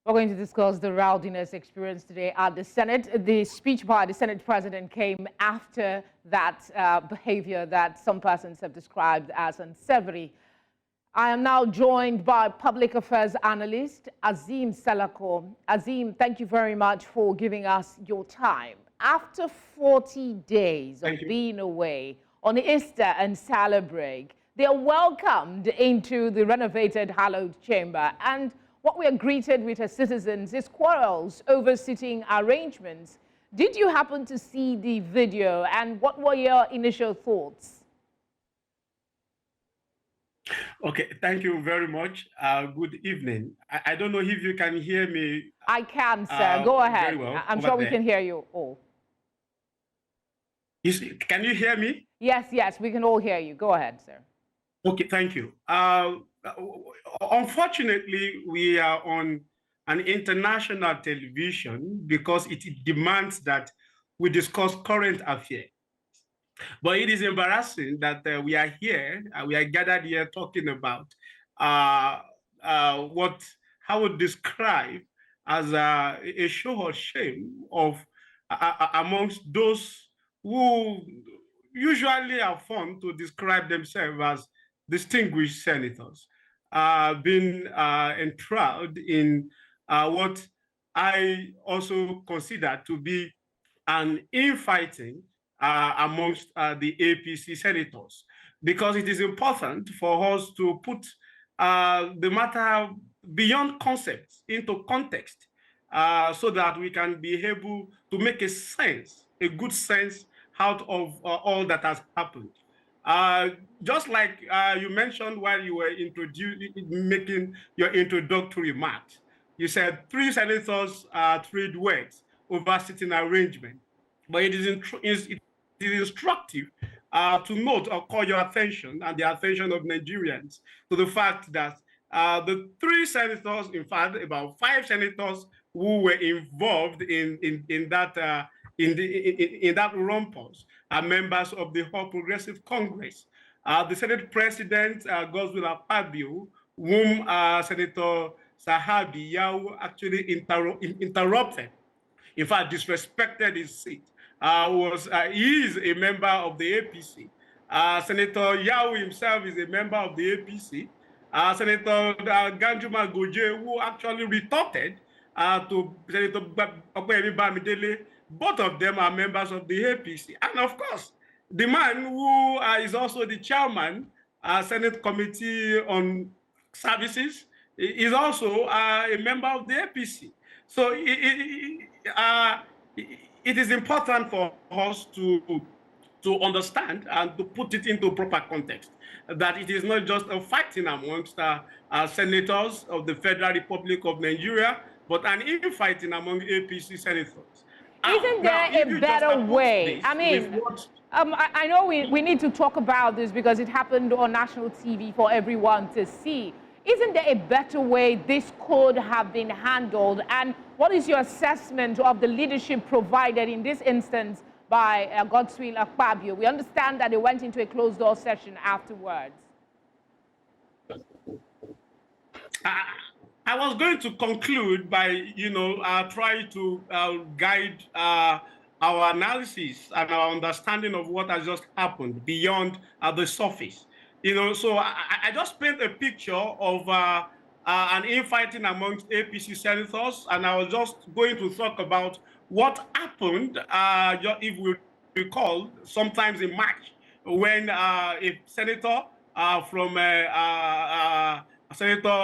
We're going to discuss the rowdiness experienced today at the Senate. The speech by the Senate President came after that behavior that some persons have described as unsavory. I am now joined by public affairs analyst Azeem Salako. Azeem, thank you very much for giving us your time. After 40 days of being away on Easter and Salah break, they are welcomed into the renovated hallowed chamber, and what we are greeted with as citizens is quarrels over sitting arrangements. Did you happen to see the video, and what were your initial thoughts? Okay, thank you very much. Good evening. I don't know if you can hear me. I can, sir. Go ahead. Very well, I'm sure we can hear you all. Can you hear me? Yes, we can all hear you. Go ahead, sir. Okay, thank you. Unfortunately, we are on an international television because it demands that we discuss current affairs. But it is embarrassing that we are here, we are gathered here talking about what I would describe as a show of shame of amongst those who usually are fond to describe themselves as distinguished senators, being enthralled in what I also consider to be an infighting amongst the APC senators, because it is important for us to put the matter beyond concepts into context, so that we can be able to make a good sense out of all that has happened. Just like you mentioned while you were making your introductory remarks, you said 3 senators trade words over sitting arrangement. But it is instructive to note or call your attention and the attention of Nigerians to the fact that the 3 senators, in fact, about 5 senators who were involved in that rumpus are members of the All Progressive Congress. The Senate President, Goje, whom Senator Sahabi actually interrupted, in fact, disrespected his seat, he is a member of the APC. Senator Yao himself is a member of the APC. Senator Danjuma Goje, who actually retorted to Senator Bamidele, both of them are members of the APC. And of course, the man who is also the chairman, Senate Committee on Services, is also a member of the APC. So it is important for us to understand and to put it into proper context, that it is not just a fighting amongst senators of the Federal Republic of Nigeria, but an infighting among APC senators. Isn't there a better way? I mean, I know we need to talk about this because it happened on national TV for everyone to see. Isn't there a better way this could have been handled? And what is your assessment of the leadership provided in this instance by Goje? We understand that they went into a closed-door session afterwards. I was going to conclude by, trying to guide our analysis and our understanding of what has just happened beyond the surface. So I just paint a picture of an infighting amongst APC senators, and I was just going to talk about what happened, if we recall, sometimes in March, when a senator from Senator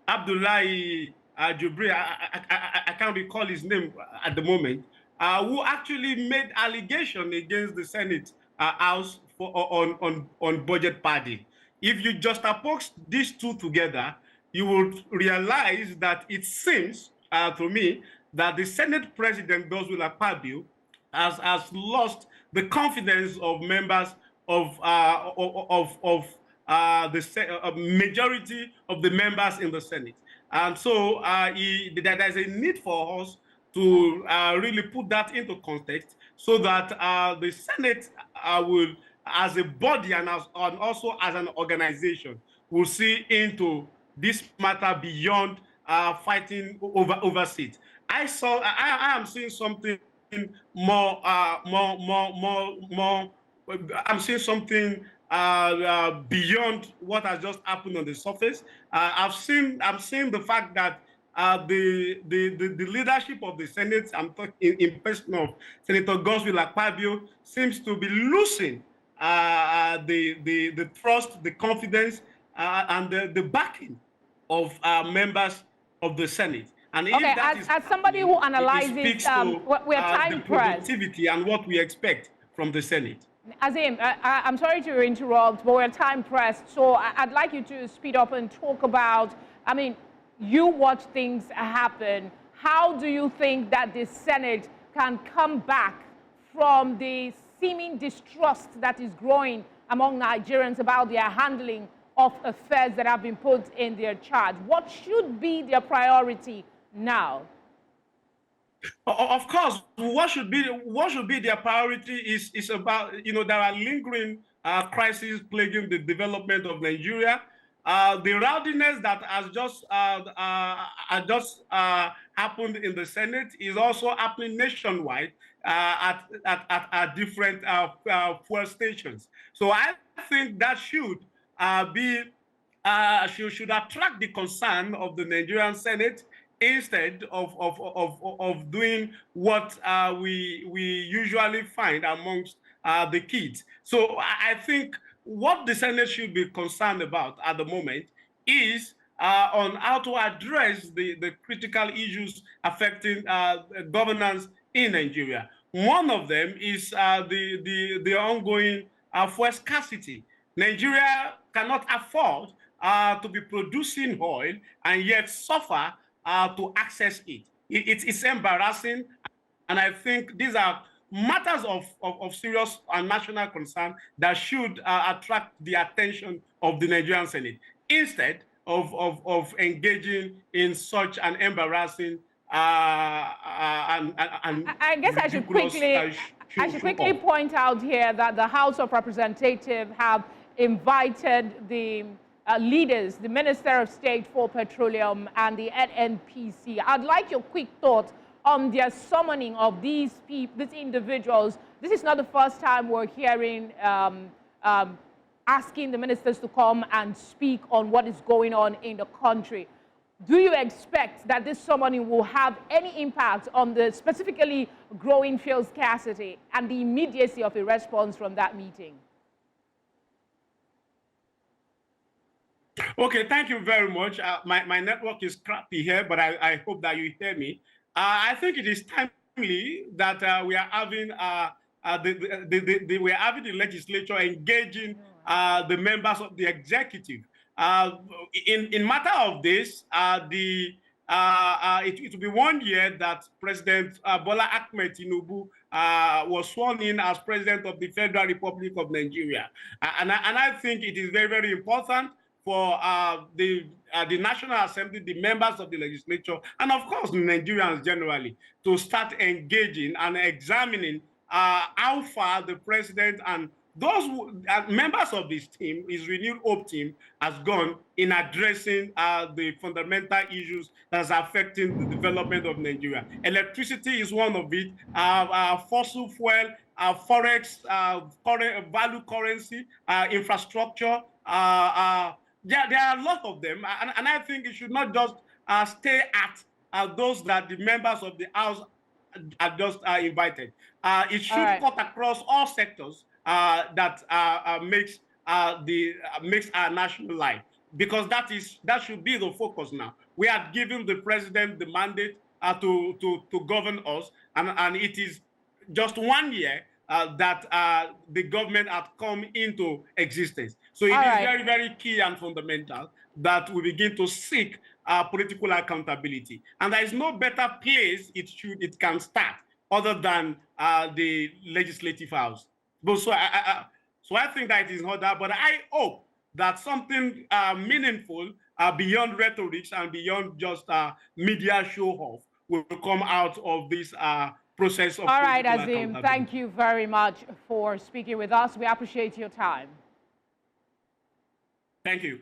Abdullahi Jubri, I can't recall his name at the moment, who actually made allegation against the Senate House on budget padding. If you juxtapose these two together, you will realize that it seems to me that the Senate President, Goje, has lost the confidence of members of the majority of the members in the Senate. And so there's a need for us to really put that into context, so that the Senate will, as a body and also as an organization, will see into this matter beyond fighting over seats. I am seeing something more, more. I'm seeing something beyond what has just happened on the surface. I'm seeing the fact that the leadership of the Senate, I'm talking in person of Senator Goje seems to be losing the trust, the confidence, and the backing of members of the Senate. And if okay, that is as somebody who it analyzes, speaks to we're the time pressed. productivity and what we expect from the Senate. Azeem, I'm sorry to interrupt, but we're time pressed. So I'd like you to speed up and talk about, I mean, you watch things happen. How do you think that the Senate can come back from the seeming distrust that is growing among Nigerians about their handling of affairs that have been put in their charge? What should be their priority now? Of course, what should be their priority is about, there are lingering crises plaguing the development of Nigeria. The rowdiness that has just happened in the Senate is also happening nationwide at different fuel stations. So I think that should be should attract the concern of the Nigerian Senate, instead of doing what we usually find amongst the kids. So I think what the Senate should be concerned about at the moment is on how to address the critical issues affecting governance in Nigeria. One of them is the ongoing fuel scarcity. Nigeria cannot afford to be producing oil and yet suffer to access it. It's embarrassing, and I think these are matters of serious and national concern that should attract the attention of the Nigerian Senate, instead of engaging in such an embarrassing and I guess I should quickly point out here that the House of Representatives have invited the leaders, the Minister of State for Petroleum and the NNPC. I'd like your quick thoughts on their summoning of these individuals. This is not the first time we're hearing asking the ministers to come and speak on what is going on in the country. Do you expect that this summoning will have any impact on the specifically growing fuel scarcity and the immediacy of a response from that meeting? Okay, thank you very much. My network is crappy here, but I hope that you hear me. I think it is timely that we are having the legislature engaging the members of the executive. In matter of this, it will be 1 year that President Bola Ahmed Tinubu was sworn in as President of the Federal Republic of Nigeria. And I think it is very, very important for the National Assembly, the members of the legislature, and of course, Nigerians generally, to start engaging and examining how far the president and those members of this team, his renewed hope team, has gone in addressing the fundamental issues that's affecting the development of Nigeria. Electricity is one of it. Fossil fuel, forex, value currency, infrastructure. There are a lot of them, and I think it should not just stay at those that the members of the House are just invited. It should cut across all sectors that makes our national life, because that should be the focus now. We are giving the president the mandate to govern us, and it is just 1 year that the government had come into existence. So it is very, very key and fundamental that we begin to seek political accountability. And there is no better place it can start other than the legislative house. But so I think that it is not that, but I hope that something meaningful beyond rhetorics and beyond just media show off will come out of this process of all right, Azeem, thank you very much for speaking with us. We appreciate your time. Thank you.